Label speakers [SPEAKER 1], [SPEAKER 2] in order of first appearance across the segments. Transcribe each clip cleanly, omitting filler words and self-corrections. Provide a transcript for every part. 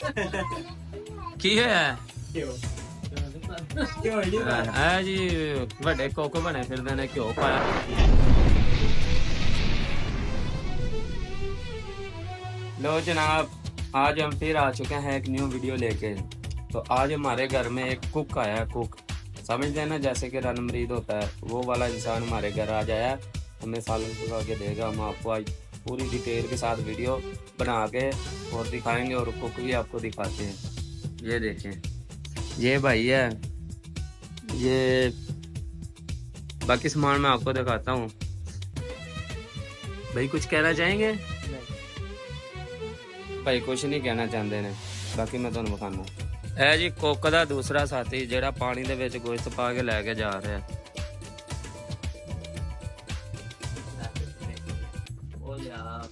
[SPEAKER 1] ਕੀ ਹੋਇਆ ਆ ਜੀ ਵੱਡੇ ਕੁੱਕ ਬਣੇ ਫਿਰਦੇ ਨੇ ਘਿਓ ਪਾਇਆ। लो जनाब, आज हम फिर आ चुके हैं एक न्यू वीडियो लेके। तो आज हमारे घर में एक कुक आया है। कुक समझते हैं ना, जैसे कि रणमरीद होता है वो वाला इंसान हमारे घर आज आया, हमें सालन पका के देगा। हम आपको आज पूरी डिटेल के साथ वीडियो बना के और दिखाएंगे और कुक भी आपको दिखाते हैं। ये देखें, ये भाई है, ये बाकी सामान मैं आपको दिखाता हूँ। भाई कुछ कहना चाहेंगे? भाई कुछ नहीं कहना चाहते ने, बाकी मैं ਤੁਹਾਨੂੰ ਵਿਖਾਣਾ। ਇਹ ਜੀ ਕੁੱਕ ਦਾ ਦੂਸਰਾ ਸਾਥੀ ਜਿਹੜਾ ਪਾਣੀ ਦੇ ਵਿੱਚ ਗੋਸ਼ਤ ਪਾ ਕੇ ਲੈ ਕੇ ਜਾ ਰਿਹਾ ਹੈ। ਉਹ ਯਾਰ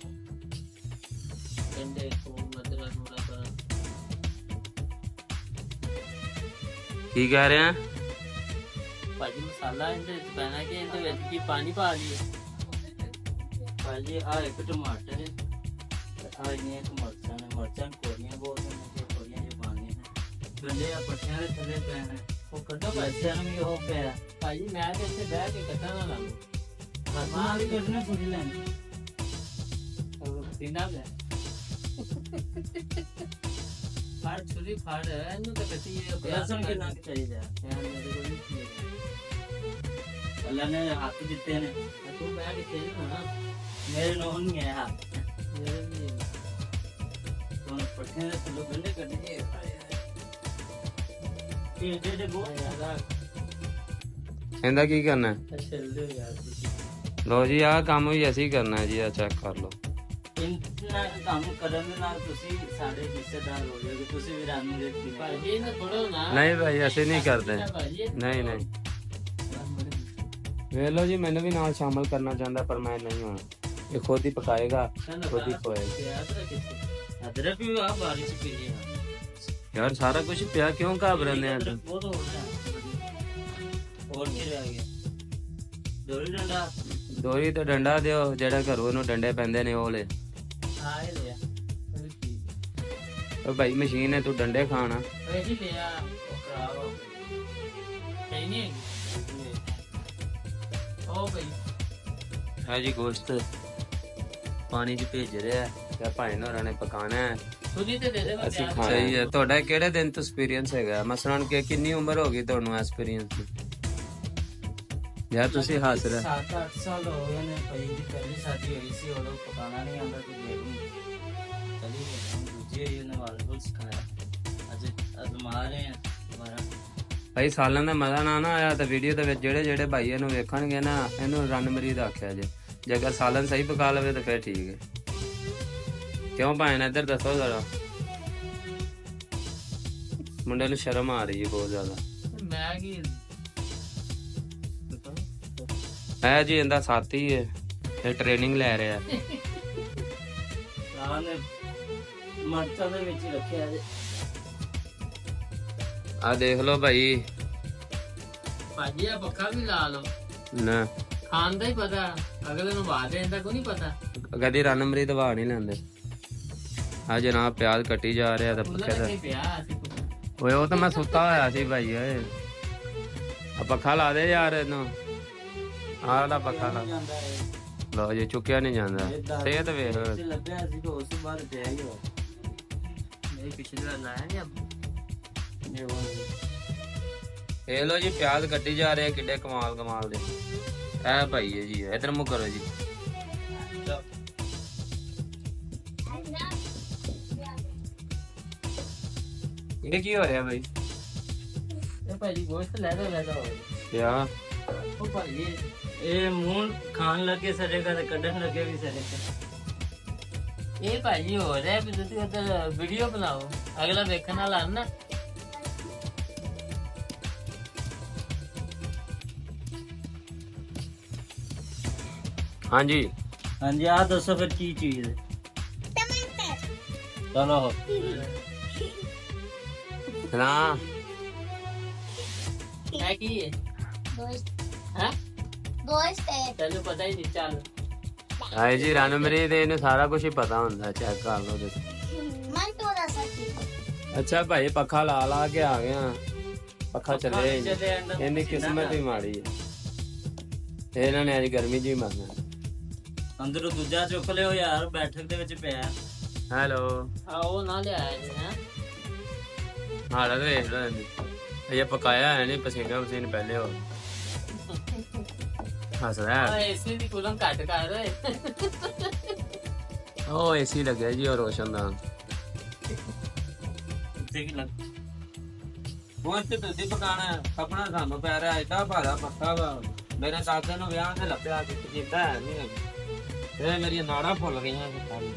[SPEAKER 1] ਕੰਡੇ ਤੋਂ ਮਦਰਾ ਥੋੜਾ ਕਰ ਕੀ ਕਹਿ ਰਹੇ ਆ ਭਾਜੀ? ਮਸਾਲਾ ਇਹਦੇ ਵਿੱਚ ਪੈਣਾ ਕਿ ਇਹਦੇ ਵਿੱਚ ਕੀ ਪਾਣੀ ਪਾ ਲਈਏ? ਭਾਜੀ ਆ ਇੱਕ ਟਮਾਟਰ ਹੈ, ਆ ਇਹਨੇ ਇੱਕ ਮਰਚਾਂ ਕੋਰੀਆਂ ਬੋਲਦੇ ਨੇ, ਕੋਰੀਆਂ ਜੋ ਪਾਣੀ ਨੇ ਗੰਡੇ ਆ ਪੱਠਿਆਂ ਦੇ ਥੱਲੇ ਪੈਣਾ। ਉਹ ਕੱਢੋ ਪੈਸਿਆਂ ਨੂੰ ਵੀ ਉਹ ਪਿਆ ਭਾਜੀ। ਮੈਂ ਤੇ ਇੱਥੇ ਬਹਿ ਕੇ ਕੱਟਾ ਨਾ ਲਾਂਗਾ, ਮਾਂ ਵੀ ਕੱਢਣਾ ਛੁੱਟੀ ਲੈਣੀ ਦਿਨਾ ਲੈ ਫੜ ਛੁਰੀ ਫੜ ਇਹਨੂੰ ਤਾਂ ਕੱਟੀ ਲਸਣ ਕਿੰਨਾ ਚਾਹੀਦਾ ਯਾਰ? ਮੇਰੇ ਕੋਲ ਨਹੀਂ ਹੈ, ਅੱਲਾ ਨੇ ਹੱਥ ਦਿੱਤੇ ਨੇ। ਤੂੰ ਬਹਿ ਕੇ ਖੇਡ ਨਾ, ਮੇਰੇ ਨੂੰ ਨਹੀਂ ਹੈ ਹੱਥ, ਮੇਰੇ ਨਹੀਂ ਪੱਠਿਆਂ ਦੇ ਥੱਲੇ ਗੰਡੇ ਕੱਢੇ ਇਹ ਜਿਹੜੇ ਬਹੁਤ ਇਹਦਾ ਕੀ ਕਰਨਾ? ਲੋ ਜੀ ਆਹ ਕੰਮ ਵੀ ਅਸੀਂ ਕਰਨਾ ਜੀ, ਆ ਚੈੱਕ ਕਰ ਲਓ। ਇੰਨਾ ਕੰਮ ਕਰਨ ਦੇ ਨਾਲ ਤੁਸੀਂ ਸਾਡੇ ਹਿੱਸੇਦਾਰ ਹੋ ਜਾਓਗੇ, ਤੁਸੀਂ ਵੀ ਰਾਨੂੰ ਦੇ ਭਾਜੀ ਨਾ ਥੋੜਾ ਨਾ। ਨਹੀਂ ਭਾਈ ਅਸੀਂ ਨਹੀਂ ਕਰਦੇ, ਨਹੀਂ ਨਹੀਂ। ਵੇਖ ਲਓ ਜੀ, ਮੈਨੂੰ ਵੀ ਨਾਲ ਸ਼ਾਮਲ ਕਰਨਾ ਚਾਹੁੰਦਾ ਪਰ ਮੈਂ ਨਹੀਂ ਹਾਂ। ਇਹ ਖੁਦ ਹੀ ਪਕਾਏਗਾ, ਖੁਦ ਹੀ ਖੋਏਗਾ। अदरक भी आप बारिश पी यार, सारा कुछ पिया, क्यों घबराने हैं? वो तो और क्या रह गया? दोरी तो डंडा दियो, जेड़ा घरों ਨੂੰ ਡੰਡੇ ਪੈਂਦੇ ਨੇ ਉਹ ਲੈ। ਹਾਂ ਇਹ ਲਿਆ ਉਹ ਭਾਈ ਮਸ਼ੀਨ ਹੈ, ਤੂੰ ਡੰਡੇ ਖਾਣਾ ਇਹ ਹੀ ਲਿਆ। ਉਹ ਖਰਾਬ ਹੋ ਗਈ ਨਹੀਂ ਉਹ ਭਾਈ। ਹਾਂ ਜੀ ਗੋਸ਼ਤ ਪਾਣੀ 'ਚ ਭੇਜ ਰਿਹਾ ਹੈ ਤੇ ਭਾਈ ਹੋਰਾਂ ਨੇ ਪਕਾਣਾ ਹੈ। ਤੁਸੀਂ ਤੇ ਦੇ ਦੇ ਅਸੀਂ ਖਾਣਾ। ਸਹੀ ਹੈ। ਤੁਹਾਡਾ ਕਿਹੜੇ ਦਿਨ ਤੋਂ ਐਕਸਪੀਰੀਅੰਸ ਹੈਗਾ? ਮਸਲਨ ਕਿ ਕਿੰਨੀ ਉਮਰ ਹੋ ਗਈ ਤੁਹਾਨੂੰ ਐਕਸਪੀਰੀਅੰਸ ਦੀ? ਯਾਰ ਤੁਸੀਂ ਹੱਸ ਰਹੇ। 7-8 ਸਾਲ ਹੋ ਗਏ ਨੇ ਭਾਈ ਦੀ ਪਹਿਲੀ ਸ਼ਾਦੀ ਹੋਈ ਸੀ, ਉਦੋਂ ਪਕਾਣਾ ਨਹੀਂ ਆਉਂਦਾ ਸੀ। ਚਲੀ ਦੂਜੇ ਇਹਨੇ ਵਾਲ ਸਿਖਾਇਆ, ਅੱਜ ਅਜ਼ਮਾ ਰਹੇ ਹਾਂ ਦੁਬਾਰਾ। ਭਾਈ ਸਾਲਾਂ ਦਾ ਮਜ਼ਾ ਨਾ ਆਇਆ ਤਾਂ ਵੀਡੀਓ ਦੇ ਵਿੱਚ ਜਿਹੜੇ ਭਾਈ ਇਹਨੂੰ ਵੇਖਣਗੇ ਨਾ, ਇਹਨੂੰ रणमरीद ਆਖਿਆ ਜੇ। ਜੇਕਰ ਸਾਲਨ ਸਹੀ ਪਕਾ ਲਵੇ ਤਾਂ ਫਿਰ ਠੀਕ ਹੈ। क्यों भाई इधर दसो जरा, मुंडे नूं शर्म आ रही है बहुत ज्यादा। है जी इंदा साथी है, ये ट्रेनिंग ले रहा है। आ देख लो भाई, भाजी पक्का भी ला लो ना, खान दा ही पता, अगले नूं बात है, इनदा को नहीं पता। कदी रणमरीद वा नहीं लेंदे। ਆ ਜਨਾਬ ਪਿਆਜ਼ ਕੱਟੀ ਜਾ ਰਿਹਾ ਤਾਂ ਪੱਖੇ ਦਾ ਓਏ ਉਹ ਤਾਂ ਮੈਂ ਸੁੱਤਾ ਹੋਇਆ ਸੀ ਭਾਈ। ਓਏ ਆ ਪੱਖਾ ਲਾ ਦੇ ਯਾਰ ਇਹਨੂੰ, ਆਹ ਦਾ ਪੱਖਾ ਲਾ ਲੋ ਜੀ। ਚੁੱਕਿਆ ਨਹੀਂ ਜਾਂਦਾ, ਸਿਹਤ ਵੇਖ ਲੱਭਿਆ ਸੀ ਤਾਂ ਉਸ ਤੋਂ ਬਾਅਦ ਪਿਆ ਹੀ ਹੋ ਨਹੀਂ। ਪਿਛਲੀ ਵਾਰ ਲਾਇਆ ਨਹੀਂ ਇਹ ਲੋ ਜੀ, ਪਿਆਜ਼ ਕੱਟੀ ਜਾ ਰਹੇ ਕਿੱਡੇ ਕਮਾਲ ਦੇ। ਇਹ ਭਾਈ ਹੈ ਜੀ, ਇਧਰ ਮੂੰਹ ਕਰੋ ਜੀ। ਇਹ ਕੀ ਹੋ ਰਿਹਾ ਭਾਈ? ਇਹ ਭਾਈ ਗੋਸ਼ਤ ਲੈਦਾ ਹੋ ਗਿਆ ਉਹ ਭਾਈ। ਇਹ ਮੂੰਹ ਖਾਣ ਲੱਗੇ ਸਰੇਗਾ ਤੇ ਕੱਢਣ ਲੱਗੇ ਵੀ ਸਰੇਗਾ। ਇਹ ਭਾਈ ਹੋ ਰਿਹਾ ਵੀ ਤੁਸੀਂ ਉਧਰ ਵੀਡੀਓ ਬਣਾਓ, ਅਗਲਾ ਵੇਖਣ ਵਾਲਾ ਨਾ। ਹਾਂਜੀ ਹਾਂਜੀ ਆ ਦੱਸੋ ਫਿਰ ਕੀ ਚੀਜ਼ ਹੈ? ਟਮਾਟਰ। ਚਲੋ ना क्या की है? गोश्त। हां गोश्त है। चलो पता ही नहीं। चल हाय जी रणमरीद, इन्हें सारा कुछ ही पता होता है। चेक कर लो। मन तो रहा ਅੱਛਾ ਭਾਈ ਪੱਖਾ ਲਾ ਲਾ ਕੇ ਆ ਗਿਆ, ਪੱਖਾ ਚੱਲੇ ਇਹਦੀ ਕਿਸਮਤ ਹੀ ਮਾੜੀ ਹੈ, ਇਹਨਾਂ ਨੇ ਅੱਜ ਗਰਮੀ ਜੀ ਮਰਨਾ।
[SPEAKER 2] ਅੰਦਰੋਂ ਦੂਜਾ ਚੁੱਕ ਲਿਓ ਯਾਰ, ਬੈਠਕ ਦੇ ਵਿੱਚ ਪਿਆ।
[SPEAKER 1] ਹੈਲੋ
[SPEAKER 2] ਉਹ ਨਾ ਲਿਆਇਆ ਜੀ ਹੈ
[SPEAKER 1] ਹਾਲਤ ਵੇਖ ਲੋ ਇਹ ਪਕਾਇਆ ਹੈ ਨਹੀਂ, ਪਸੀਨਾ ਪਸੀਨ ਪਹਿਲੇ ਹੋ ਹੱਸਦਾ ਹੈ।
[SPEAKER 2] ਏਸੀ ਦੀ ਕੂਲਿੰਗ ਘੱਟ ਕਰ ਓਏ।
[SPEAKER 1] ਉਹ ਏਸੀ ਲੱਗਿਆ ਜੀ ਉਹ ਰੋਸ਼ਨ ਦਾ।
[SPEAKER 2] ਠੀਕ ਲੱਗ
[SPEAKER 1] ਹੁਣ ਤੇ ਤੁਸੀਂ ਪਕਾਣਾ ਆਪਣਾ ਸਾਨੂੰ ਪੈ ਰਿਹਾ ਏਡਾ ਭਾਰਾ ਪੱਕਾ ਵਾ, ਮੇਰੇ ਦਾਦੇ ਨੂੰ ਵਿਆਹ ਤੇ ਲੱਭਿਆ ਕੀਤਾ ਹੈ ਨਹੀਂ, ਇਹ ਮੇਰੀਆਂ ਨਾੜਾਂ ਫੁੱਲ ਗਈਆਂ ਸਾਰੀ।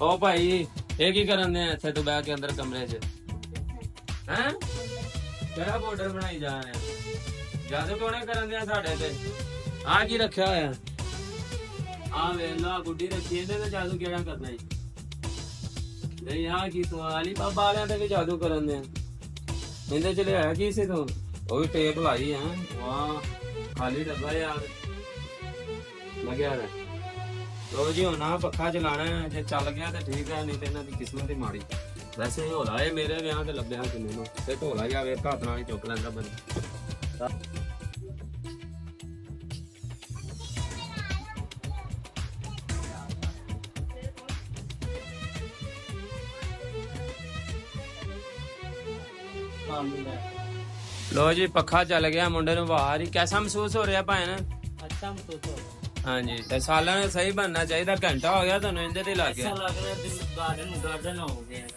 [SPEAKER 1] ਓ ਭਾਈ ਇਹ ਕੀ ਕਰਨ ਦੇ ਇੱਥੇ ਤੂੰ ਬਹਿ ਕੇ ਅੰਦਰ ਕਮਰੇ 'ਚ ਹੈਂ? ਕਿਹੜਾ ਬਾਰਡਰ ਬਣਾਈ ਜਾ ਰਿਹਾ, ਜਾਦੂ ਟੋਣੇ ਕਰਨ ਦੇ ਸਾਡੇ ਤੇ। ਆ ਕੀ ਰੱਖਿਆ ਹੋਇਆ, ਆ ਵੇਲਾ ਗੁੱਡੀ ਰੱਖੀ, ਇਹਦੇ ਤੇ ਜਾਦੂ ਕਿਹੜਾ ਕਰਨਾ ਜੀ? ਨਹੀਂ ਆ ਕੀ ਤੂੰ ਆਲੀ ਬਾਬਾ ਵਾਲਿਆਂ ਤੇ ਵੀ ਜਾਦੂ ਕਰਨ ਦੇ, ਇਹਦੇ ਚ ਲਿਆਇਆ ਕੀ ਸੀ ਤੂੰ? ਉਹ ਵੀ ਟੇਪ ਲਾਈ ਹੈ, ਵਾਹ ਖਾਲੀ ਡੱਬਾ ਯਾਰ ਲੱਗਿਆ ਰਿਹਾ। ਲੋ ਜੀ ਹੁਣ ਆ ਪੱਖਾ ਚਲਾਣਾ, ਜੇ ਚੱਲ ਗਿਆ ਤਾਂ ਠੀਕ ਹੈ, ਨਹੀਂ ਤੇ ਇਹਨਾਂ ਦੀ ਕਿਸਮਤ ਹੀ ਮਾੜੀ। ਵੈਸੇ ਢੋਲਾ ਇਹ ਮੇਰੇ ਵਿਆਹ ਤੇ ਲੱਭਿਆ ਕਿੰਨੇ ਨੂੰ, ਤੇ ਢੋਲਾ ਜਾਵੇ ਹੱਥ ਨਾਲ ਹੀ ਚੁੱਕ ਲੈਂਦਾ ਬੰਦਾ। ਲੋ ਜੀ ਪੱਖਾ ਚੱਲ ਗਿਆ, ਮੁੰਡੇ ਨੂੰ ਬਾਹਰ ਹੀ ਕੈਸਾ ਮਹਿਸੂਸ ਹੋ ਰਿਹਾ ਭੈਣ?
[SPEAKER 2] ਅੱਛਾ ਮਹਿਸੂਸ ਹੋ ਰਿਹਾ।
[SPEAKER 1] ਹਾਂਜੀ ਤੇ ਸਾਲਾਂ ਨੂੰ ਸਹੀ ਬਣਨਾ ਚਾਹੀਦਾ, ਘੰਟਾ ਹੋ ਗਿਆ ਤੁਹਾਨੂੰ ਇਹਦੇ ਤੇ ਲੱਗ ਗਿਆ।
[SPEAKER 2] ਐਸਾ ਲੱਗ ਰਿਹਾ ਦਿਲ ਗਾਰਡਨ ਹੋ ਗਿਆ।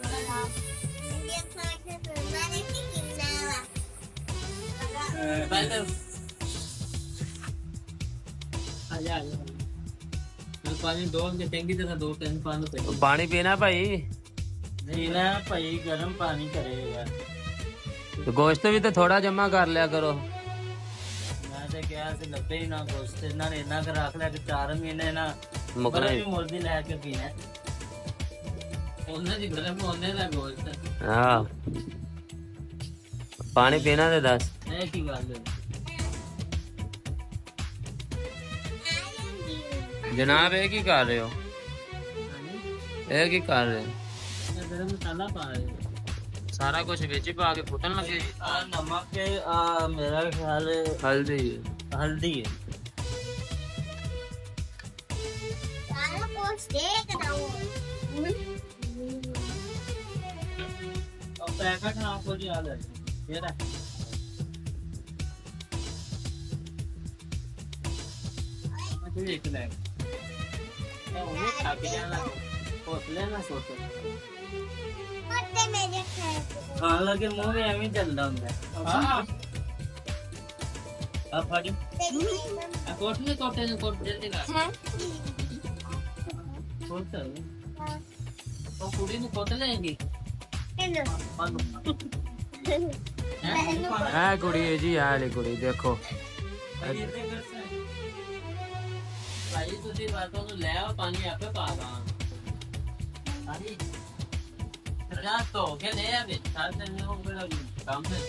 [SPEAKER 2] पानी दो टैंकी तरह दो टैंक पानी
[SPEAKER 1] पानी पीना भाई,
[SPEAKER 2] पीना भाई, गर्म पानी करेगा।
[SPEAKER 1] तो गोश्त भी तो थोड़ा जमा कर लिया करो।
[SPEAKER 2] मैं तो क्या से लब्बे ही ना गोश्त, ना इतना कर रख लिया कि 4 महीने ना
[SPEAKER 1] मुकरा
[SPEAKER 2] भी मुर्गी लेके पीना ओने दी गर्म होने दा गोश्त।
[SPEAKER 1] हां पानी पीना दे 10
[SPEAKER 2] ए की बात है
[SPEAKER 1] जनाब, ये की कर रहे हो? ये की कर रहे हो?
[SPEAKER 2] गरम मसाला पा रहे हो,
[SPEAKER 1] सारा कुछ बेच ही पा के फुटन लगे।
[SPEAKER 2] नमक है, मेरा ख्याल
[SPEAKER 1] हल्दी
[SPEAKER 2] हल्दी है।
[SPEAKER 3] सारा कुछ देख रहा हूँ।
[SPEAKER 2] और पैकेट ना आपको याद है ये रहा। मुझे एक ले वो खा के जाना पोतले ना सोचो
[SPEAKER 3] पत्ते मेरे खाए
[SPEAKER 2] खान लगे मुंह में एवं चलदा हुंदा। हां अब फाड़ी कोटले कोटे ने कोट जल्दी ला कोट वो कुड़ी ने कोट लेंगी
[SPEAKER 1] है कुड़ी है जी, है ले कुड़ी देखो।
[SPEAKER 2] भाई तुझे बातों को ले आओ, पानी आपे पा रहा पानी रात तो के ले अबे साथ में हो गया काम में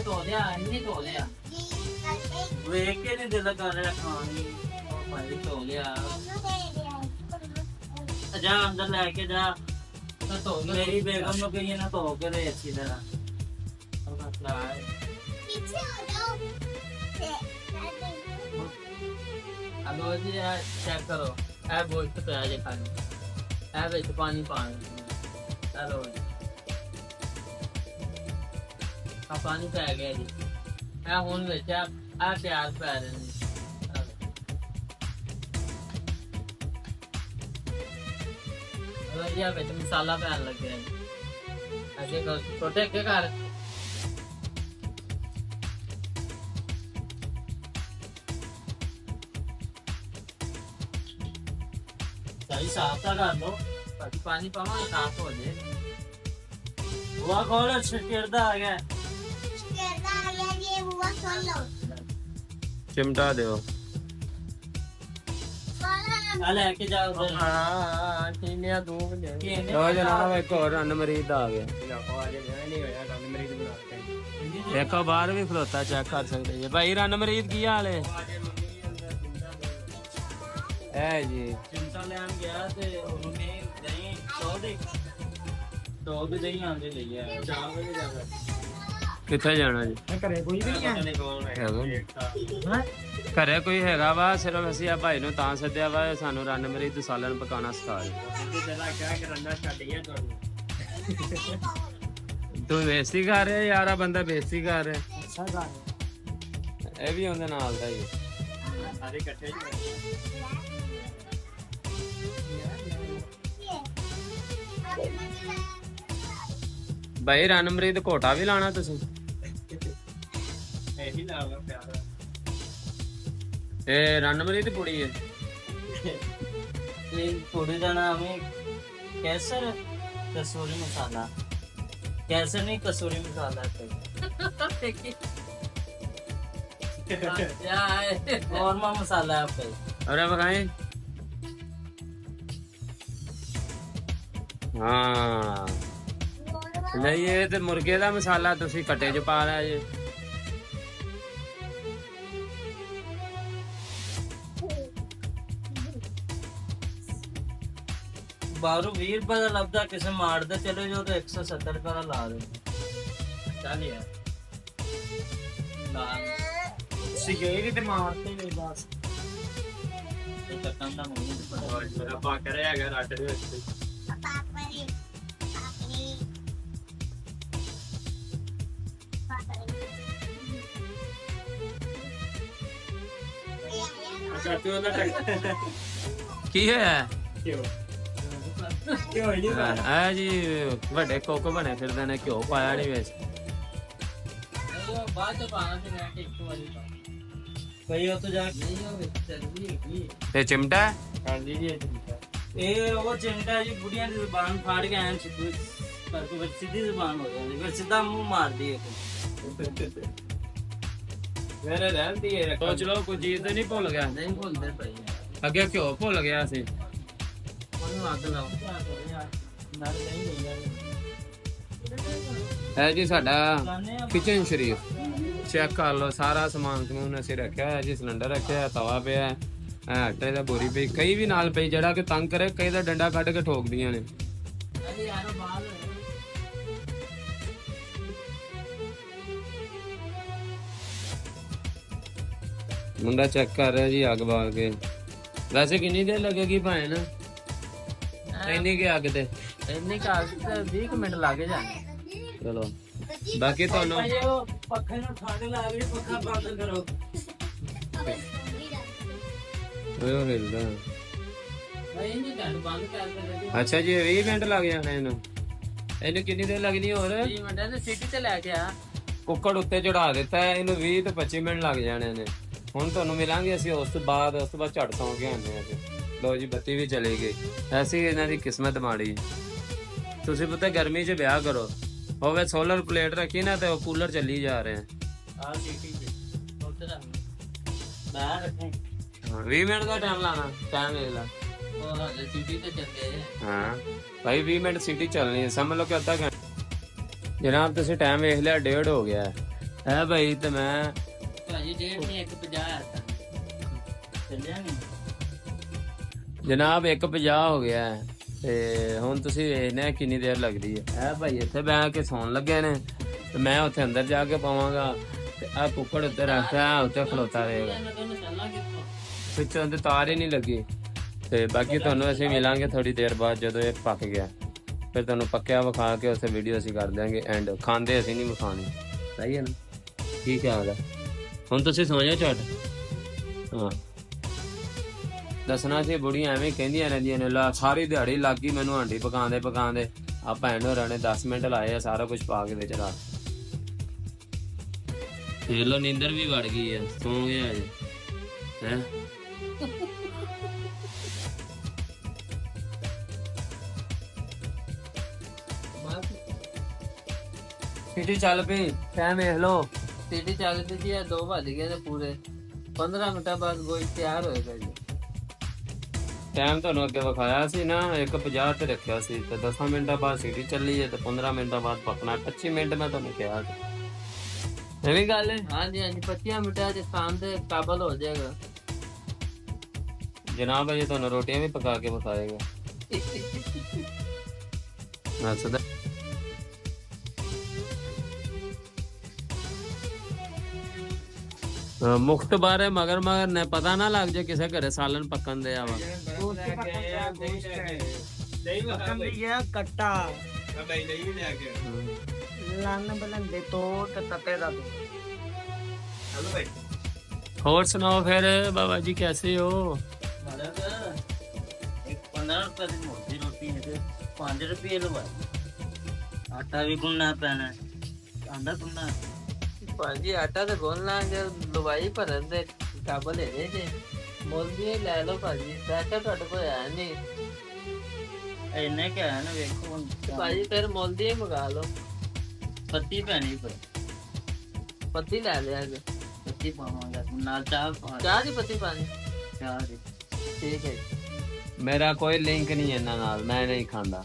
[SPEAKER 2] तो ले नहीं तो ले वे के नहीं दिल कर रहा खानी और भाई तो ले जा अंदर लेके जा तो मेरी बेगम को कहिए ना तो के रहे अच्छी तरह और मसला है
[SPEAKER 3] पीछे हो जाओ।
[SPEAKER 2] अब जी चेक करो ए गोश्त तो है जे खाने ए विच पानी पाना हेलो आ पानी पै गया जी ए हुन विच आ प्याज पै रहे ने ये विच मसाला पैन लग गया ऐसे छोटे के घर सही साफ कर लो ताकि पानी पावा साफ हो जाए। हुआ कौन छिड़दा आ गया
[SPEAKER 3] कहता आ गया ये हुआ सुन लो।
[SPEAKER 1] चिमटा दो
[SPEAKER 3] बोला
[SPEAKER 2] आ लेके जाओ उधर हां टीनिया दूध ले
[SPEAKER 1] लो जनाब, एक और अनमरीद आ गया। एक बाहर भी खलोता चेक कर सकते हैं भाई। रनमरीद की हाल है? ਇਹ ਜੀ
[SPEAKER 2] ਚਿੰਤਾ ਲੈਣ ਗਿਆ ਤੇ ਉਹਨੇ ਦਹੀਂ ਸੌ ਦੇ ਦਹੀਂ ਆਂਦੇ ਲਈ ਆ 4 ਵਜੇ ਜਾ ਕੇ
[SPEAKER 1] ਕਿੱਥੇ ਜਾਣਾ ਜੀ?
[SPEAKER 2] ਘਰੇ ਕੋਈ ਵੀ ਨਹੀਂ ਆ ਕੌਣ
[SPEAKER 1] ਹੈਗਾ ਘਰੇ ਕੋਈ ਹੈਗਾ ਵਾ, ਸਿਰਫ ਅਸੀਂ ਆ ਭਾਈ ਨੂੰ ਤਾਂ ਸੱਦਿਆ ਵਾ, ਸਾਨੂੰ ਰੰਨ ਮਰੀਦ ਸਾਲਣ ਪਕਾਣਾ ਸਿਖਾ ਰਿਹਾ। ਤੂੰ ਬੇਇੱਜ਼ਤੀ ਕਰ ਰਿਹਾ ਯਾਰ, ਆ ਬੰਦਾ ਬੇਇੱਜ਼ਤੀ ਕਰ ਰਿਹਾ। ਇਹ ਵੀ ਉਹਦੇ ਨਾਲ ਦਾ ਹੀ
[SPEAKER 2] ਸਾਰੇ ਇਕੱਠੇ
[SPEAKER 1] ਭਾਈ ਰੰਨ ਮਰੀਦ ਘੋਟਾ ਵੀ ਲਾਣਾ ਤੁਸੀਂ?
[SPEAKER 2] ਇਹੀ ਲਾਵਾ ਪਿਆਰ
[SPEAKER 1] ਇਹ ਰੰਨ ਮਰੀਦ ਕੁੜੀ ਹੈ।
[SPEAKER 2] ਇਹ ਪੂਰੇ ਦਾ ਨਾਮ ਹੈ ਕੈਸਰ ਕਸੂਰੀ ਮਸਾਲਾ। ਕੈਸਰ नहीं कसूरी मसाला नॉर्मल मसाला है आपका।
[SPEAKER 1] अरे बताएं। हाँ नहीं ये तो मुर्गे का मसाला तुसी कट्टे च पा लिया जी।
[SPEAKER 2] बारू 20 रुपए का लभदा किसे मारदे चले जो तो 170 रुपए का ला दे। चल यार सिगेरी ते मारते नहीं बस ये कटन दा मुंह मेरा पाकर है अगर आटे दे ਵਿੱਚ अच्छा तू ना
[SPEAKER 1] की है
[SPEAKER 2] क्यों
[SPEAKER 1] ਆ ਜੀ ਵੱਡੇ ਕੋਕ ਬਣੇ ਫਿਰਦੇ ਨੇ, ਘਿਓ ਪਾਇਆ ਨਹੀਂ ਵਿੱਚ।
[SPEAKER 2] ਬਾਅਦ ਚ ਪਾਣਾ ਤੇ ਮੈਂ ਇੱਕ ਵਾਰੀ ਪਾ ਕਈ ਉਹ ਤੋਂ ਜਾ ਨਹੀਂ ਹੋਵੇ ਚੱਲਦੀ ਹੈਗੀ।
[SPEAKER 1] ਤੇ ਚਿਮਟਾ
[SPEAKER 2] ਹਾਂਜੀ ਜੀ ਇਹ ਉਹ ਚਿਮਟਾ ਜੀ ਬੁੜੀਆਂ ਦੀ ਜ਼ੁਬਾਨ ਫਾੜ ਕੇ ਐਂ ਸਿੱਧੀ ਕਰਕੇ ਫਿਰ ਸਿੱਧੀ ਜ਼ੁਬਾਨ ਹੋ ਜਾਂਦੀ, ਫਿਰ ਸਿੱਧਾ ਮੂੰਹ ਮਾਰਦੀ ਹੈ।
[SPEAKER 1] ਮੇਰੇ ਰਹਿੰਦੀ ਹੈ ਸੋਚ ਲਓ ਕੋਈ ਚੀਜ਼ ਤੇ ਨਹੀਂ ਭੁੱਲ ਗਿਆ।
[SPEAKER 2] ਨਹੀਂ ਭੁੱਲਦੇ ਭਾਈ
[SPEAKER 1] ਅੱਗੇ ਘਿਓ ਭੁੱਲ ਗਿਆ ਸੀ।
[SPEAKER 2] ਉਹਨੂੰ ਅੱਗ ਲਾਓ ਨਾਲ ਨਹੀਂ ਯਾਰ
[SPEAKER 1] ਇਹ ਜੀ ਸਾਡਾ ਕਿਚਨ ਸ਼ਰੀਫ ਚੈੱਕ ਕਰ ਲਓ, ਸਾਰਾ ਸਮਾਨ ਸਮੂਨ ਅਸੀਂ ਰੱਖਿਆ ਹੈ ਜੀ। ਸਿਲੰਡਰ ਰੱਖਿਆ ਹੈ, ਤਵਾ ਪਿਆ ਹੈ, ਆਟੇ ਦਾ ਬੋਰੀ ਪਈ, ਕਈ ਵੀ ਨਾਲ ਪਈ ਜਿਹੜਾ ਕਿ ਤੰਗ ਕਰੇ, ਕਈ ਦਾ ਡੰਡਾ ਕੱਢ ਕੇ ਠੋਕਦੀਆਂ ਨੇ।
[SPEAKER 2] ਅਰੇ ਯਾਰ ਬਾਲ
[SPEAKER 1] ਮੁੰਡਾ ਚੈੱਕ ਕਰ ਰਿਹਾ ਜੀ ਅੱਗ ਬਾਲ ਕੇ। ਵੈਸੇ ਕਿੰਨੀ ਦੇਰ ਲੱਗੇਗੀ ਭਾਵੇਂ ਨਾ ਇੰਨੀ ਕਿ ਅੱਗ ਤੇ?
[SPEAKER 2] ਇੰਨੀ ਕਾਲ ਤੇ 20 ਮਿੰਟ ਲੱਗ ਜਾਣੇ।
[SPEAKER 1] ਚਲੋ ਬਾਕੀ ਤੁਹਾਨੂੰ
[SPEAKER 2] ਉਹ ਪੱਖੇ ਨੂੰ ਠੰਡ ਲੱਗ ਰਹੀ, ਪੱਖਾ ਬੰਦ ਕਰੋ।
[SPEAKER 1] ਓਏ ਉਹ ਹਿਲਦਾ।
[SPEAKER 2] ਨਹੀਂ ਨਹੀਂ ਠੰਡ ਬੰਦ ਕਰ ਦੇ।
[SPEAKER 1] ਅੱਛਾ ਜੀ 20 ਮਿੰਟ ਲੱਗ ਜਾਣੇ ਇਹਨੂੰ। ਇਹਨੂੰ ਕਿੰਨੀ ਦੇਰ ਲੱਗਣੀ ਹੋਰ?
[SPEAKER 2] 20 ਮਿੰਟ ਦੇ ਸਿੱਟੀ ਤੇ ਲੈ ਕੇ ਆ।
[SPEAKER 1] ਕੁੱਕੜ ਉੱਤੇ ਚੜਾ ਦਿੱਤਾ ਹੈ, ਇਹਨੂੰ 20 ਤੋਂ 25 ਮਿੰਟ ਲੱਗ ਜਾਣੇ ਨੇ। ਹੁਣ ਤੁਹਾਨੂੰ ਮਿਲਾਂਗੇ ਅਸੀਂ ਉਸ ਤੋਂ ਬਾਅਦ ਝਟ ਸੌਂ ਕੇ ਆਉਂਦੇ ਹਾਂ। ਲੋ ਜੀ ਬੱਤੀ ਵੀ ਚਲੀ ਗਈ। ਐਸੀ ਇਹਨਾਂ ਦੀ ਕਿਸਮਤ ਮਾੜੀ। ਤੁਸੀਂ ਪਤਾ ਗਰਮੀ 'ਚ ਵਿਆਹ ਕਰੋ, ਹੋਵੇ ਸੋਲਰ ਪਲੇਟ ਰੱਖੀ ਨਾ ਤੇ ਉਹ ਕੂਲਰ ਚੱਲੀ ਜਾ ਰਹੇ ਆ।
[SPEAKER 2] ਆ ਸਿੱਟੀ ਤੇ ਉੱਤੇ ਰੱਖ ਮੈਂ ਰੱਖੇ।
[SPEAKER 1] 20 ਮਿੰਟ ਦਾ ਟਾਈਮ ਲਾਣਾ, ਟਾਈਮ ਦੇਖ ਲੈ।
[SPEAKER 2] ਉਹ ਹਾਲੇ ਸਿੱਟੀ ਤੇ ਚੱਲੇ।
[SPEAKER 1] ਹਾਂ ਭਾਈ 20 ਮਿੰਟ ਸੀਟੀ ਚੱਲਣੀ ਹੈ, ਸਮਝ ਲਓ ਕਿ ਅੱਧਾ ਘੰਟਾ। ਜਨਾਬ ਤੁਸੀਂ ਟਾਈਮ ਵੇਖ ਲਿਆ, 1:30 ਹੋ ਗਿਆ ਹੈ ਭਾਈ। ਤੇ ਮੈਂ
[SPEAKER 2] ਭਾਜੀ 1:30 ਨਹੀਂ 1:50 ਚੱਲਿਆ ਨਹੀਂ
[SPEAKER 1] ਜਨਾਬ 1:50 ਹੋ ਗਿਆ ਹੈ। ਤੇ ਹੁਣ ਤੁਸੀਂ ਵੇਖਣਾ ਕਿੰਨੀ ਦੇਰ ਲੱਗਦੀ ਹੈ। ਇਹ ਭਾਈ ਇੱਥੇ ਬਹਿ ਕੇ ਸੌਣ ਲੱਗੇ ਨੇ ਤੇ ਮੈਂ ਉੱਥੇ ਅੰਦਰ ਜਾ ਕੇ ਪਾਵਾਂਗਾ। ਤੇ ਆ ਕੁੱਕੜ ਉੱਤੇ ਰੱਖਿਆ, ਉੱਤੇ ਖਲੋਤਾ ਰਹੇਗਾ। ਪਿੱਛੋਂ ਤੇ ਤਾਰ ਹੀ ਨਹੀਂ ਲੱਗੀ। ਤੇ ਬਾਕੀ ਤੁਹਾਨੂੰ ਅਸੀਂ ਮਿਲਾਂਗੇ ਥੋੜੀ ਦੇਰ ਬਾਅਦ ਜਦੋਂ ਇਹ ਪੱਕ ਗਿਆ। ਫਿਰ ਤੁਹਾਨੂੰ ਪੱਕਿਆ ਵਿਖਾ ਕੇ ਉਸੇ ਵੀਡੀਓ ਅਸੀਂ ਕਰ ਦਿਆਂਗੇ ਐਂਡ। ਖਾਂਦੇ ਅਸੀਂ ਨਹੀਂ ਵਿਖਾਣੀ, ਸਹੀ ਹੈ ਨਾ? ਠੀਕ ਹੈ ਉਹਦਾ। ਹੁਣ ਤੁਸੀਂ ਸੌਂ ਜਾਓ ਝਟ। ਹਾਂ ਦੱਸਣਾ ਸੀ ਬੁੜੀਆਂ ਐਵੇਂ ਕਹਿੰਦੀਆਂ ਰਹਿੰਦੀਆਂ ਨੇ, ਲਾ ਸਾਰੀ ਦਿਹਾੜੀ ਲੱਗ ਗਈ ਮੈਨੂੰ ਆਂਡੀ ਪਕਾਉਂਦੇ ਪਕਾਉਂਦੇ। ਆ ਭੈਣ ਹੋਰਾਂ ਨੇ 10 ਮਿੰਟ ਲਾਏ ਆ ਸਾਰਾ ਕੁਝ ਪਾ ਕੇ ਵਿੱਚ ਰਾਤ। ਦੇਖ ਲਓ ਨੀਂਦਰ ਵੀ ਵੜ ਗਈ ਹੈ, ਸੌਂ ਗਿਆ ਜੀ ਹੈ। ਸਿਟੀ ਚੱਲ ਪਈ, ਟਾਈਮ ਵੇਖ ਲਓ।
[SPEAKER 2] ਸਿੱਟੀ ਚੱਲ ਪਈ ਜੀ। 2 ਵੱਜ ਗਏ ਤੇ ਪੂਰੇ 15 ਮਿੰਟਾਂ ਬਾਅਦ ਗੋਈ ਤਿਆਰ ਹੋਏਗਾ ਜੀ।
[SPEAKER 1] ਟਾਈਮ ਤੁਹਾਨੂੰ ਅੱਗੇ ਵਿਖਾਇਆ ਸੀ ਨਾ, 1:50 ਤੇ ਰੱਖਿਆ ਸੀ। ਤੇ 10 ਮਿੰਟਾਂ ਬਾਅਦ ਸੀਟੀ ਚੱਲੀ ਹੈ ਤੇ 15 ਮਿੰਟਾਂ ਬਾਅਦ ਪਕਣਾ। 25 ਮਿੰਟ ਮੈਂ ਤੁਹਾਨੂੰ ਕਿਹਾ ਸੀ। ਇਹ ਵੀ ਗੱਲ ਹੈ।
[SPEAKER 2] ਹਾਂਜੀ ਹਾਂਜੀ 25 ਮਿੰਟਾਂ ਚ ਖਾਣ ਦੇ ਕਾਬਲ ਹੋ ਜਾਏਗਾ।
[SPEAKER 1] जनाब अजे ਤੁਹਾਨੂੰ ਰੋਟੀਆਂ ਵੀ ਪਕਾ ਕੇ ਬਖਾਏਗਾ ਹੱਸਦਾ ਮੁਖਤ ਬਾਰੇ ਮਗਰ ਨੇ ਪਤਾ ਨਾ ਲੱਗ ਜਾ ਕਿਸੇ ਘਰੇ ਸਾਲਨ ਪੱਕਣ ਦੇ ਆਵਾ
[SPEAKER 4] ਕੱਟਾ ਲੰਨ ਬਲੰਦੇ ਤੋਂ ਤੇ ਤੱਤੇ ਦਾ
[SPEAKER 1] ਹੋਰ ਸੁਣਾਓ ਫਿਰ ਬਾਬਾ ਜੀ कैसे हो
[SPEAKER 2] एक 15 रुपए की मोटी रोटी है तो 5 रुपये लवा आटा भी गुनना पैना आंदा गुनना
[SPEAKER 1] ਭਾਜੀ ਆਟਾ ਤੇ ਗੁੰਨ ਲਾਂਗੇ ਲਵਾਈ ਭਰਨ ਦੇ ਕਾਬਲ ਹੈ ਜੇ ਮੁੱਲ ਵੀ ਲੈ ਲਓ ਭਾਜੀ ਪੈਸਾ ਤੁਹਾਡੇ ਕੋਲ ਹੈ ਨਹੀਂ
[SPEAKER 2] इन्ने क्या है ना देखो
[SPEAKER 1] ਭਾਜੀ ਫਿਰ ਮੁੱਲ ਦੀ ਮੰਗਾ ਲਓ
[SPEAKER 2] पत्ती पैनी पर
[SPEAKER 1] ਪੱਤੀ ਲੈ ਲਿਆ ਜੇ
[SPEAKER 2] पत्ती पावांगा नाल चाह
[SPEAKER 1] ਚਾਹ ਦੀ ਪੱਤੀ ਪਾਣੀ
[SPEAKER 2] चाह दी
[SPEAKER 1] ਠੀਕ ਹੈ ਮੇਰਾ ਕੋਈ ਲਿੰਕ ਨਹੀਂ ਇਹਨਾਂ ਨਾਲ ਮੈਂ ਨਹੀਂ ਖਾਂਦਾ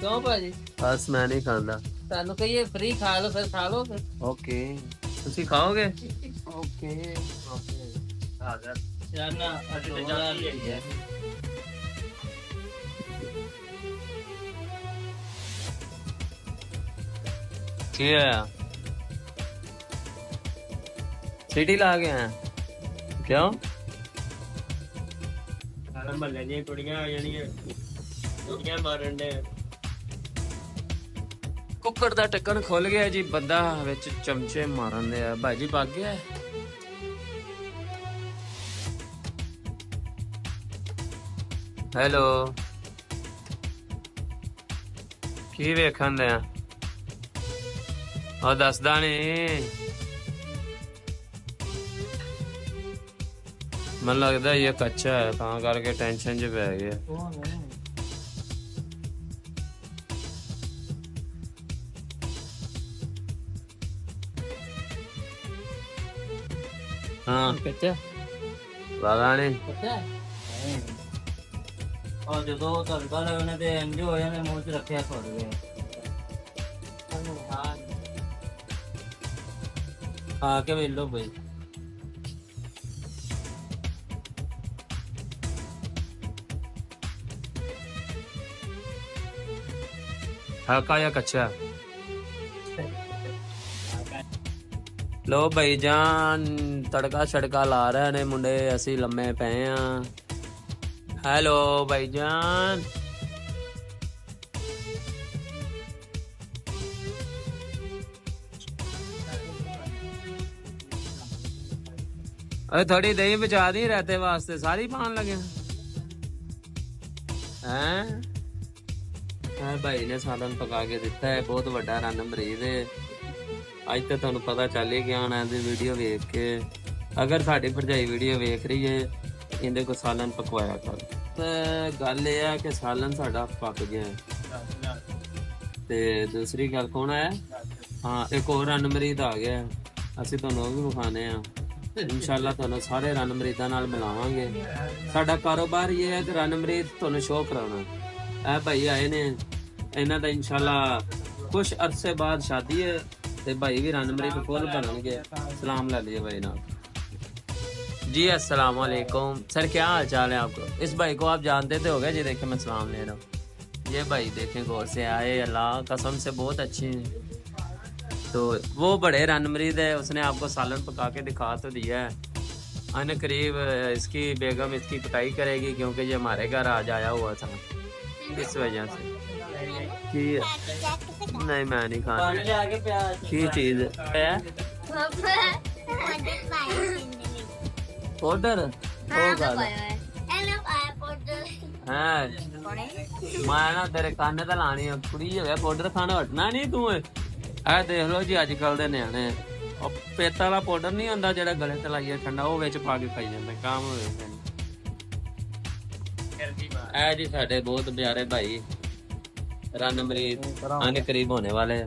[SPEAKER 1] ਕਿਉਂ ਭਾਜੀ ਬਸ ਮੈਂ ਨਹੀਂ ਖਾਂਦਾ ਤੁਹਾਨੂੰ ਕਹੀਏ ਫ੍ਰੀ ਖਾ ਲਓ ਫਿਰ ਖਾ ਲਓ ਫਿਰ ਓਕੇ ਤੁਸੀਂ ਖਾਓਗੇ ਓਕੇ ਓਕੇ
[SPEAKER 2] यार ना अरे जाती है
[SPEAKER 1] ਕੀ ਹੈ ਸਿਟੀ ਲਾ ਗਏ ਆ ਕਿਉਂ
[SPEAKER 4] ਸਾਰਾ ਮਹੱਲੇ ਦੀਆਂ ਕੁੜੀਆਂ ਆ ਜਾਣੀਆਂ ਕੁੜੀਆਂ ਮਾਰਨ ਦੇ
[SPEAKER 1] ਕੁੱਕਰ ਦਾ ਢੱਕਣ ਖੁੱਲ ਗਿਆ ਜੀ ਬੰਦਾ ਵਿੱਚ ਚਮਚੇ ਮਾਰਨ ਦੇ ਆ ਭਾਜੀ ਪੱਕ ਗਿਆ ਹੈਲੋ ਕੀ ਵੇਖਣ ਦੇ ਆ ਉਹ ਦੱਸਦਾ ਨਹੀਂ ਮੈਨੂੰ ਲੱਗਦਾ ਇਹ ਕੱਚਾ ਹੈ ਤਾਂ ਕਰਕੇ ਟੈਨਸ਼ਨ 'ਚ ਪੈ ਗਿਆ हाँ
[SPEAKER 2] कच्चा
[SPEAKER 1] पता नहीं
[SPEAKER 2] पता है और जो दो तड़का लगने पे एंजो हो जाने मुंह से रखे छोड़ गए हाँ के मिल लो भाई
[SPEAKER 1] हल्का या कच्चा ਲੋ ਭਾਈ ਜਾਨ ਤੜਕਾ ਛੜਕਾ ਲਾ ਰਹੇ ਨੇ ਮੁੰਡੇ ਅਸੀਂ ਲੰਮੇ ਪਏ ਆ ਹੈਲੋ ਭਾਈ ਜਾਨ अरे थोड़ी दही बचा दी रहते वास्ते सारी पान लगे हैं भाई ने सालन पका के दिता है बहुत बड़ा रन मरीज है ਅੱਜ ਤਾਂ ਤੁਹਾਨੂੰ ਪਤਾ ਚੱਲ ਹੀ ਗਿਆ ਹੋਣਾ ਇਹਦੀ ਵੀਡੀਓ ਵੇਖ ਕੇ ਅਗਰ ਸਾਡੀ ਭਰਜਾਈ ਵੀਡੀਓ ਵੇਖ ਰਹੀ ਹੈ ਇਹਦੇ ਕੋ ਸਾਲਨ ਪਕਵਾਇਆ ਕਰ ਤੇ ਗੱਲ ਇਹ ਹੈ ਕਿ ਸਾਲਨ ਸਾਡਾ ਪੱਕ ਗਿਆ ਤੇ ਦੂਸਰੀ ਗੱਲ ਕੌਣ ਆਇਆ ਹਾਂ ਇੱਕ ਹੋਰ ਰਨਮਰੀਦ ਆ ਗਿਆ ਅਸੀਂ ਤੁਹਾਨੂੰ ਉਹ ਵੀ ਵਿਖਾਣੇ ਆ ਇਨਸ਼ਾਅੱਲਾ ਤੁਹਾਨੂੰ ਸਾਰੇ ਰਨਮਰੀਦਾਂ ਨਾਲ ਮਿਲਾਵਾਂਗੇ ਸਾਡਾ ਕਾਰੋਬਾਰ ਇਹ ਹੈ ਕਿ ਰਨਮਰੀਦ ਤੁਹਾਨੂੰ ਸ਼ੋਅ ਕਰਾਉਣਾ ਇਹ ਭਾਈ ਆਏ ਨੇ ਇਹਨਾਂ ਦਾ ਇਨਸ਼ਾਅੱਲਾ ਕੁਝ ਅਰਸੇ ਬਾਅਦ ਸ਼ਾਦੀ ਹੈ ਤੇ भाई भी रनमरीद फुल बननगे सलाम ला लिए भाई ना जी अस्सलाम वालेकुम सर क्या हाल चाल है आपको इस भाई को आप जानते थे हो गए जी देखे मैं सलाम ले रहा हूँ ये भाई देखें गौर से आए अल्लाह कसम से बहुत अच्छे हैं तो वो बड़े रनमरीद है उसने आपको सालन पका के दिखा तो दिया है अन करीब इसकी बेगम इसकी पिटाई करेगी क्योंकि ये हमारे घर आज आया हुआ था इस वजह से की नहीं मैं नहीं खाना की चीज है पाउडर मैं ना तेरे काने ते लानी है कुड़ी है पाउडर खाना हटना नहीं तू ए देख लो जी अजकल दे न्याणे पेता वाला पाउडर नहीं होंदा जेड़ा गले ते लाइए ठंडा वो विच पा के खाई जांदे काम हो जांदे ए जी साडे बहुत प्यारे भाई रनमरीद आने करीब होने वाले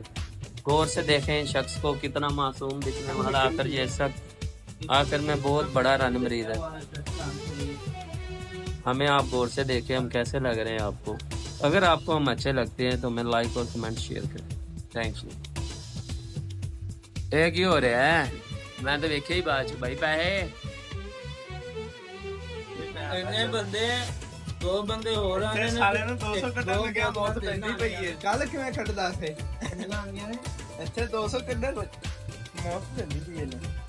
[SPEAKER 1] गौर से देखें इन शख्स को कितना मासूम दिखने वाला आकर ये शख्स आकर में बहुत बड़ा रनमरीद है हमें आप गौर से देखें हम कैसे लग रहे हैं आपको अगर आपको हम अच्छे लगते हैं तो मैं लाइक और कमेंट शेयर करें थैंक्स यू एक ही हो रहा है मैं तो देखे ही बात भाई पैसे
[SPEAKER 2] ਇੰਨੇ ਬੰਦੇ 2 ਬੰਦੇ ਹੋਰ ਆਣੇ ਨੇ
[SPEAKER 5] ਸਾਲੇ ਨੂੰ 200 ਕੱਢਣ ਲੱਗਿਆ ਬਹੁਤ ਪੈਂਦੀ ਪਈ ਹੈ ਕੱਲ ਕਿਵੇਂ ਕੱਢਦਾ ਫੇ ਇੱਥੇ 200 ਕੱਢਣ ਮੌਤ ਪੈਂਦੀ ਪਈ ਹੈ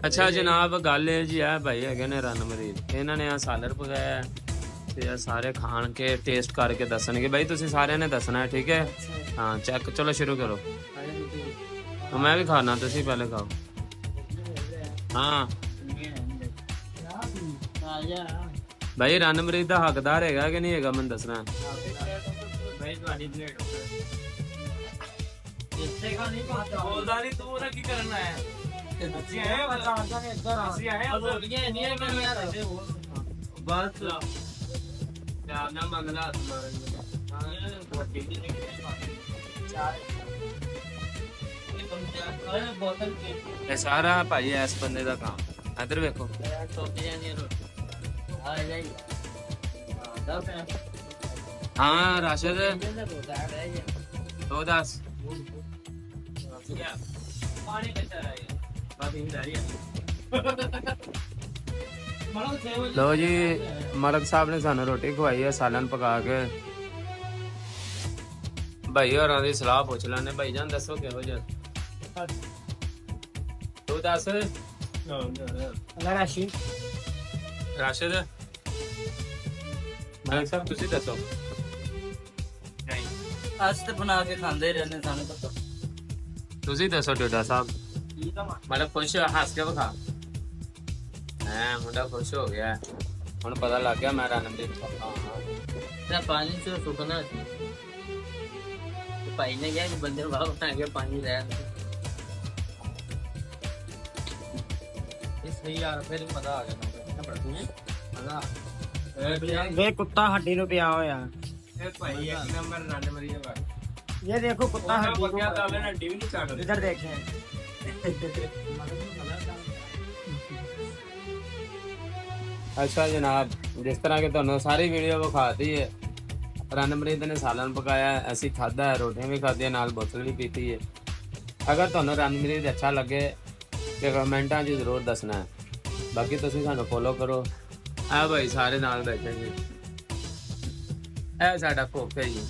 [SPEAKER 1] ਅੱਛਾ ਜਨਾਬ ਗੱਲ ਇਹ ਜੀ ਆ ਭਾਈ ਹੈਗੇ ਨੇ ਰਨ ਮਰੀਦ ਇਹਨਾਂ ਨੇ ਆ ਸਾਲਰ ਪਕਾਇਆ ਤੇ ਆ ਸਾਰੇ ਖਾਣ ਕੇ ਟੇਸਟ ਕਰਕੇ ਦੱਸਣਗੇ ਭਾਈ ਤੁਸੀਂ ਸਾਰਿਆਂ ਨੇ ਦੱਸਣਾ ਹੈ ਠੀਕ ਹੈ ਹਾਂ ਚੈੱਕ ਚਲੋ ਸ਼ੁਰੂ ਕਰੋ ਮੈਂ ਵੀ ਖਾਣਾ ਤੁਸੀਂ ਪਹਿਲੇ ਖਾਓ ਹਾਂ ਭਾਈ ਰਨ ਮਰੀਦ ਦਾ ਹੱਕਦਾਰ ਹੈਗਾ ਕਿ ਨਹੀਂ ਹੈਗਾ ਮੈਨੂੰ ਦੱਸਣਾ
[SPEAKER 4] ਭਾਈ ਤੁਹਾਡੀ ਪਲੇਟ
[SPEAKER 2] ਇੱਥੇ ਕਾ ਨਹੀਂ ਪਹੁੰਚਾ
[SPEAKER 4] ਬੋਲਦਾ ਨਹੀਂ ਤੂੰ ਨਾ ਕੀ ਕਰਨ ਆਇਆ ਅਸੀਂ ਆਏ
[SPEAKER 2] ਪਹੁੰਚਾਉਂਦਾ ਨੇ ਇੱਧਰ ਆ
[SPEAKER 4] ਅਸੀਂ ਆਏ
[SPEAKER 2] ਹੋ ਗਈਆਂ ਨਹੀਂ ਮੈਨੂੰ ਯਾਰ
[SPEAKER 4] ਬਸ ਯਾਰ ਨਾ ਮੰਗਲਾ ਹੱਥ ਮਾਰਨ
[SPEAKER 2] ਬੋਤਲ
[SPEAKER 1] ਇਹ ਸਾਰਾ ਭਾਈ ਇਸ ਬੰਦੇ ਦਾ ਕੰਮ ਇੱਧਰ ਵੇਖੋ ਹਾਂ ਰਾਸ਼ਦ 210
[SPEAKER 2] ਪਾਣੀ ਕਿੱਥੇ ਆ
[SPEAKER 4] ਬਾਬੀ ਹੀ ਡਾਰੀ
[SPEAKER 1] ਲੋ ਜੀ ਮਲਕ ਸਾਹਿਬ ਨੇ ਸਾਨੂੰ ਰੋਟੀ ਖਵਾਈ ਹੈ ਸਾਲਨ ਪਕਾ ਕੇ ਭਾਈ ਹੋਰਾਂ ਦੀ ਸਲਾਹ ਪੁੱਛ ਲੈਣੇ ਭਾਈ ਜਾਨ ਦੱਸੋ ਕਿਹੋ ਜਿਹਾ ਤੂੰ ਦੱਸ
[SPEAKER 2] ਰਾਸ਼ੀ
[SPEAKER 1] ਰਾਸ਼ਦ ਮਲਕ ਸਾਹਿਬ ਤੁਸੀਂ ਦੱਸੋ
[SPEAKER 2] ਅੱਜ ਤੇ ਬਣਾ ਕੇ ਖਾਂਦੇ ਰਹਿੰਦੇ ਸਾਨੂੰ ਪਤਾ
[SPEAKER 1] ਤੁਸੀਂ ਦੱਸੋ ਡੋਡਾ ਸਾਹਿਬ ਮਤਲਬ ਖੁਸ਼ ਹੱਸ ਕੇ ਵਿਖਾ ਹਾਂ ਮੁੰਡਾ ਖੁਸ਼ ਹੋ ਗਿਆ ਹੁਣ ਪਤਾ ਲੱਗ ਗਿਆ ਮੈਂ ਰਣਮਦੀਪ ਪੱਕਾ
[SPEAKER 2] ਤੇ ਪਾਣੀ ਚ ਸੁੱਕਣਾ ਸੀ ਭਾਈ ਨੇ ਕਿਹਾ ਕਿ ਬੰਦੇ ਨੂੰ ਬਾਹਰ ਬਣਾ ਕੇ ਪਾਣੀ ਰਹਿਣ ਇਸ ਲਈ ਯਾਰ ਫਿਰ ਮਜ਼ਾ ਆ ਗਿਆ ਮਜ਼ਾ
[SPEAKER 5] ਵੇ ਕੁੱਤਾ ਹੱਡੀ ਨੂੰ ਪਿਆ ਹੋਇਆ
[SPEAKER 4] ਇਹ ਭਾਈ ਇੱਕ ਨੰਬਰ ਰਨ ਮਰੀ ਹੈ ਬਾਈ
[SPEAKER 5] ਇਹ ਦੇਖੋ ਕੁੱਤਾ ਹੱਡੀ ਨੂੰ
[SPEAKER 4] ਪੱਕਿਆ ਤਾਂ ਮੈਂ ਹੱਡੀ ਵੀ ਨਹੀਂ ਚੱਕਦਾ
[SPEAKER 5] ਇਧਰ ਦੇਖੇ
[SPEAKER 1] ਅੱਛਾ ਜਨਾਬ ਜਿਸ ਤਰ੍ਹਾਂ ਕਿ ਤੁਹਾਨੂੰ ਸਾਰੀ ਵੀਡੀਓ ਵਿਖਾਤੀ ਹੈ ਰਣਮਰੀਤ ਨੇ ਸਾਲਨ ਪਕਾਇਆ ਅਸੀਂ ਖਾਧਾ ਹੈ ਰੋਟੀਆਂ ਵੀ ਖਾਧੀਆਂ ਨਾਲ ਬੋਤਲ ਵੀ ਪੀਤੀ ਹੈ ਅਗਰ ਤੁਹਾਨੂੰ ਰਣਮਰੀਤ ਅੱਛਾ ਲੱਗੇ ਤੇ ਕਮੈਂਟਾਂ 'ਚ ਜ਼ਰੂਰ ਦੱਸਣਾ ਹੈ ਬਾਕੀ ਤੁਸੀਂ ਸਾਨੂੰ ਫੋਲੋ ਕਰੋ ਆ ਭਾਈ ਸਾਰੇ ਨਾਲ ਬੈਠੇ ਜੀ ਇਹ ਸਾਡਾ ਕੋਕ ਹੈ ਜੀ